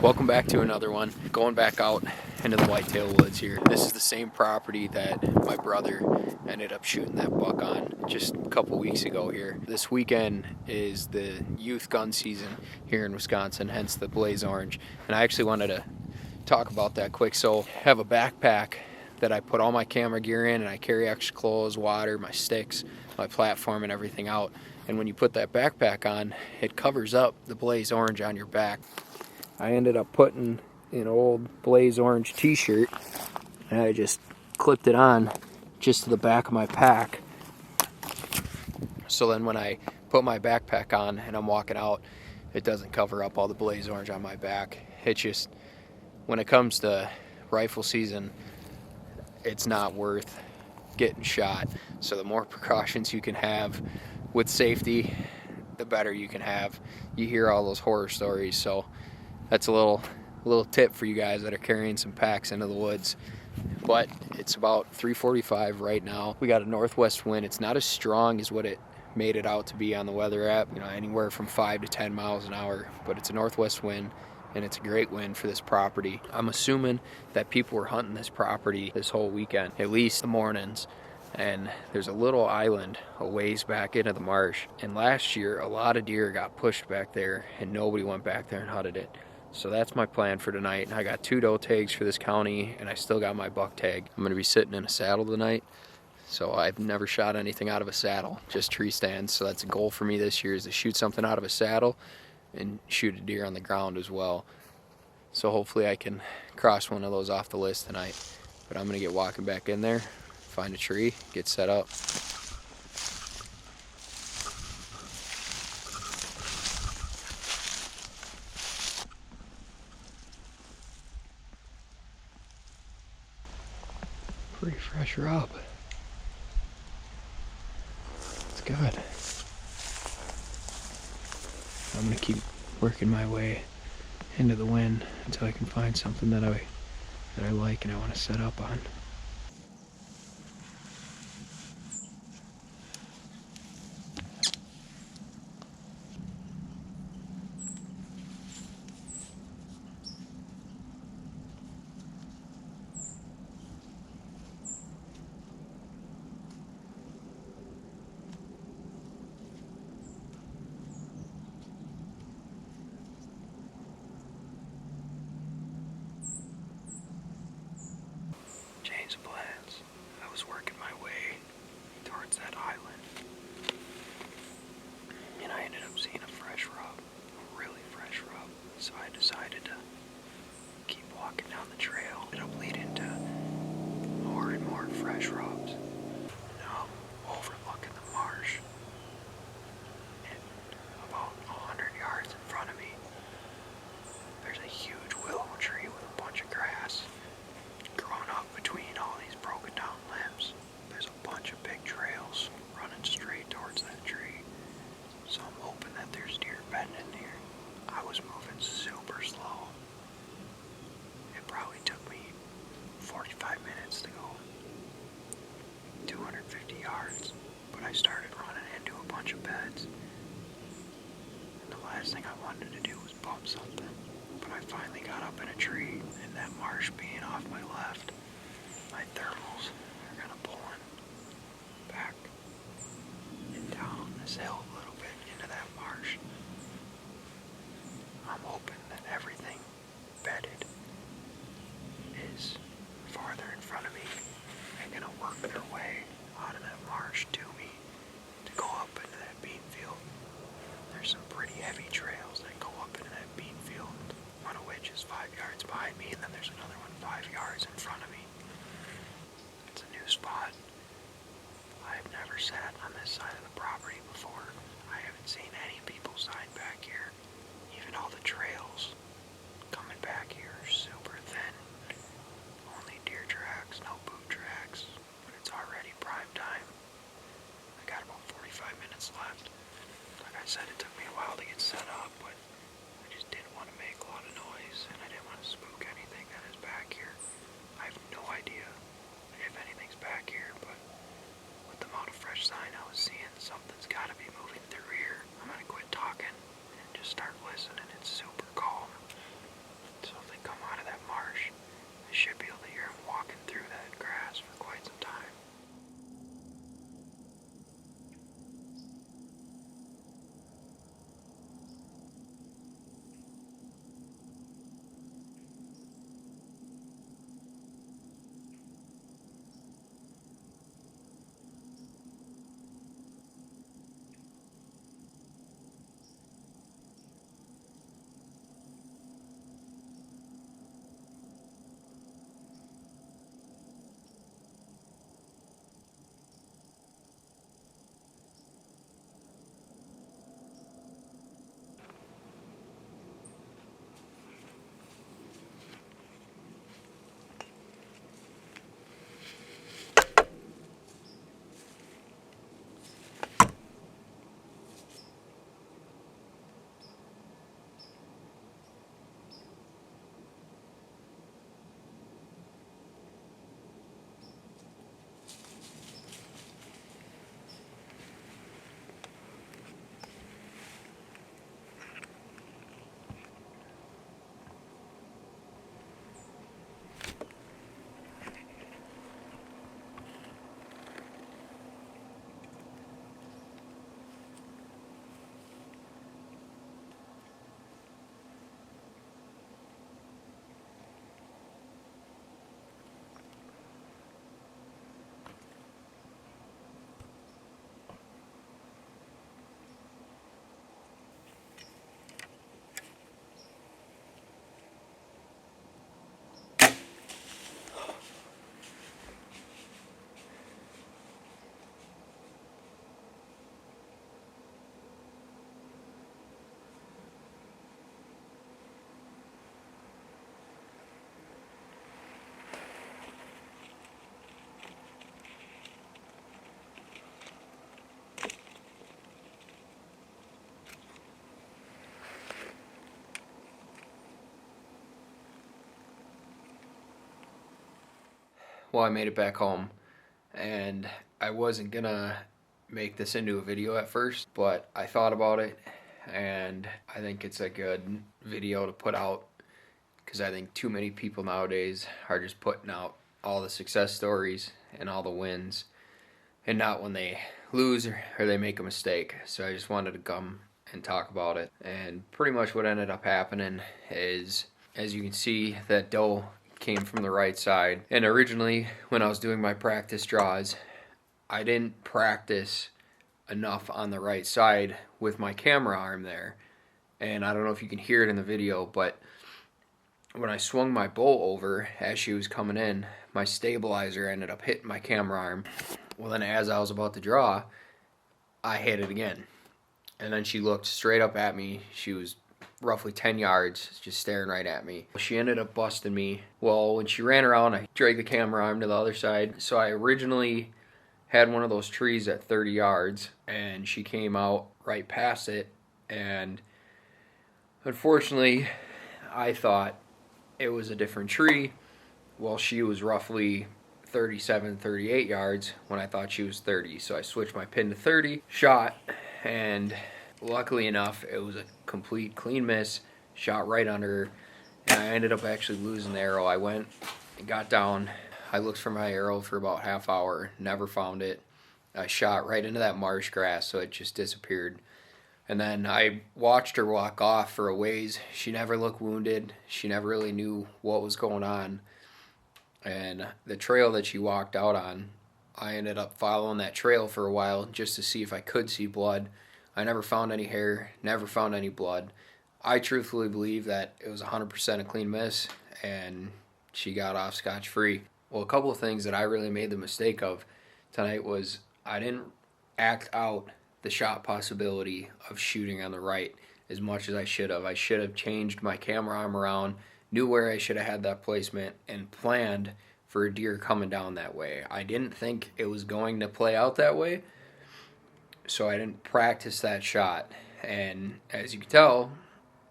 Welcome back to another one. Going back out into the whitetail woods here. This is the same property that my brother ended up shooting that buck on just a couple weeks ago here. This weekend is the youth gun season here in Wisconsin, hence the blaze orange. And I actually wanted to talk about that quick. So I have a backpack that I put all my camera gear in, and I carry extra clothes, water, my sticks, my platform, and everything out. And when you put that backpack on, it covers up the blaze orange on your back. I ended up putting an old blaze orange t-shirt, and I just clipped it on just to the back of my pack. So then when I put my backpack on and I'm walking out, it doesn't cover up all the blaze orange on my back. It's just, when it comes to rifle season, it's not worth getting shot. So the more precautions you can have with safety, the better you can have. You hear all those horror stories, so that's a little tip for you guys that are carrying some packs into the woods. But it's about 3:45 right now. We got a northwest wind. It's not as strong as what it made it out to be on the weather app, anywhere from 5 to 10 miles an hour, but it's a northwest wind, and it's a great wind for this property. I'm assuming that people were hunting this property this whole weekend, at least the mornings. And there's a little island a ways back into the marsh, and last year a lot of deer got pushed back there and nobody went back there and hunted it. So that's my plan for tonight. I got 2 doe tags for this county, and I still got my buck tag. I'm gonna be sitting in a saddle tonight. So I've never shot anything out of a saddle, just tree stands. So that's a goal for me this year, is to shoot something out of a saddle and shoot a deer on the ground as well. So hopefully I can cross one of those off the list tonight. But I'm gonna get walking back in there, find a tree, get set up. Pretty fresh rub. It's good. I'm gonna keep working my way into the wind until I can find something that I like and I want to set up on. Change of plans. I was working my way towards that island, and I ended up seeing a fresh rub, a really fresh rub. So I decided to keep walking down the trail. It'll lead into more and more fresh rubs. Now I'm overlooking the marsh, and about 100 yards in front of me, there's a huge willow tree with a bunch of grass growing up between all these broken down limbs. There's a bunch of big trails running straight towards that tree. So I'm hoping that there's deer bedding in here. I was moving super slow. It probably took me 45 minutes to go 250 yards, but I started running into a bunch of beds. And the last thing I wanted to do was bump something. But I finally got up in a tree, and that marsh being off my left, my thermals are kind of pulling back and down this hill a little bit into that marsh. I'm hoping that everything bedded is farther in front of me and gonna work their way out of that marsh to me to go up into that bean field. There's some pretty heavy trails that go up into that bean field, one of which is 5 yards behind me, and then there's another one 5 yards in front of me. It's a new spot. I've never sat on this side of the property before. I haven't seen any people sign back here. Even all the trails coming back here are super thin. Only deer tracks, no boot tracks, but it's already prime time. I got about 45 minutes left. Like I said, it took me a while to get set up, but I just didn't want to make a lot of noise, and I didn't want to spook anything that is back here. I have no idea if anything's back here, but with the amount of fresh sign I was seeing, something's got to be moving through here. I'm going to quit talking and just start listening. It's super calm. Well, I made it back home, and I wasn't gonna make this into a video at first, but I thought about it, and I think it's a good video to put out, because I think too many people nowadays are just putting out all the success stories and all the wins, and not when they lose or they make a mistake. So I just wanted to come and talk about it. And pretty much what ended up happening is, as you can see, that doe came from the right side. And originally, when I was doing my practice draws, I didn't practice enough on the right side with my camera arm there. And I don't know if you can hear it in the video, but when I swung my bow over as she was coming in, my stabilizer ended up hitting my camera arm. Well, then as I was about to draw, I hit it again. And then she looked straight up at me. She was roughly 10 yards, just staring right at me. She ended up busting me. Well, when she ran around, I dragged the camera arm to the other side. So I originally had one of those trees at 30 yards, and she came out right past it. And unfortunately, I thought it was a different tree. Well, she was roughly 37, 38 yards when I thought she was 30. So I switched my pin to 30, shot, and luckily enough, it was a complete clean miss, shot right under her, and I ended up actually losing the arrow. I went and got down. I looked for my arrow for about half hour, never found it. I shot right into that marsh grass, so it just disappeared. And then I watched her walk off for a ways. She never looked wounded. She never really knew what was going on. And the trail that she walked out on, I ended up following that trail for a while just to see if I could see blood. I never found any hair, never found any blood. I truthfully believe that it was 100% a clean miss, and she got off scotch-free. Well, a couple of things that I really made the mistake of tonight was I didn't act out the shot possibility of shooting on the right as much as I should have. I should have changed my camera arm around, knew where I should have had that placement, and planned for a deer coming down that way. I didn't think it was going to play out that way, so I didn't practice that shot. And as you can tell,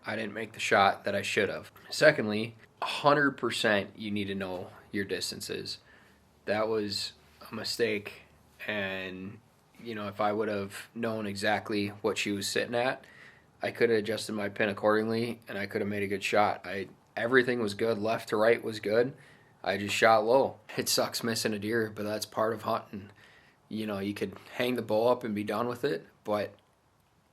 I didn't make the shot that I should have. Secondly, 100% you need to know your distances. That was a mistake, and if I would have known exactly what she was sitting at, I could have adjusted my pin accordingly, and I could have made a good shot. Everything was good. Left to right was good. I just shot low. It sucks missing a deer, but that's part of hunting. You could hang the bow up and be done with it, but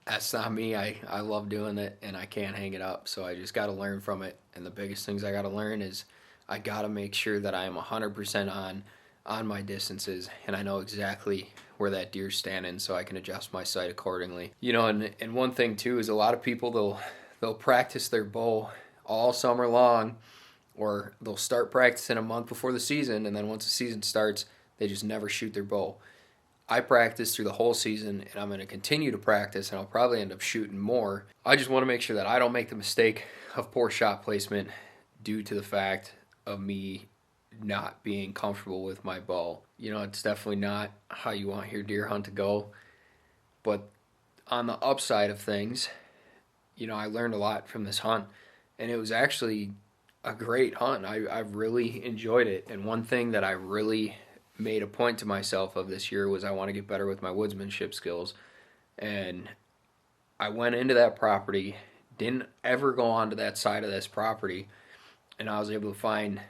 that's not me. I love doing it, and I can't hang it up, so I just got to learn from it. And the biggest things I got to learn is I got to make sure that I am 100% on my distances, and I know exactly where that deer's standing, so I can adjust my sight accordingly. And one thing too is a lot of people, they'll practice their bow all summer long, or they'll start practicing a month before the season, and then once the season starts, they just never shoot their bow. I practice through the whole season, and I'm going to continue to practice, and I'll probably end up shooting more. I just want to make sure that I don't make the mistake of poor shot placement due to the fact of me not being comfortable with my bow. It's definitely not how you want your deer hunt to go. But on the upside of things, I learned a lot from this hunt, and it was actually a great hunt. I really enjoyed it. And one thing that I really made a point to myself of this year was I want to get better with my woodsmanship skills. And I went into that property, didn't ever go onto that side of this property, and I was able to find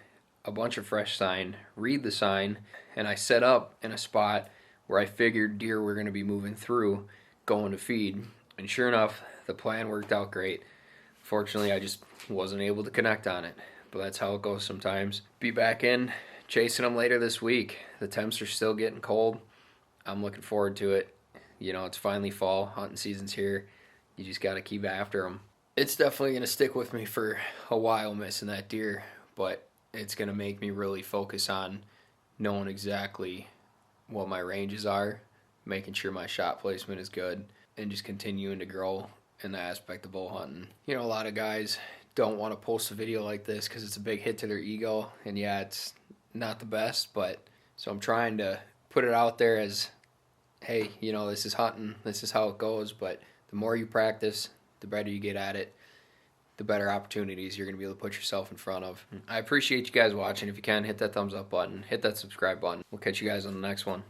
a bunch of fresh sign, read the sign, and I set up in a spot where I figured deer were going to be moving through, going to feed. And sure enough, the plan worked out great. Fortunately, I just wasn't able to connect on it, but that's how it goes sometimes. Be back in chasing them later this week. The temps are still getting cold. I'm looking forward to it. It's finally fall. Hunting season's here. You just got to keep after them. It's definitely going to stick with me for a while missing that deer, but it's going to make me really focus on knowing exactly what my ranges are, making sure my shot placement is good, and just continuing to grow in the aspect of bow hunting. A lot of guys don't want to post a video like this because it's a big hit to their ego, and yeah, it's not the best, but so I'm trying to put it out there as, hey, this is hunting, this is how it goes, but the more you practice, the better you get at it. the better opportunities you're going to be able to put yourself in front of. I appreciate you guys watching. If you can, hit that thumbs up button, hit that subscribe button. We'll catch you guys on the next one.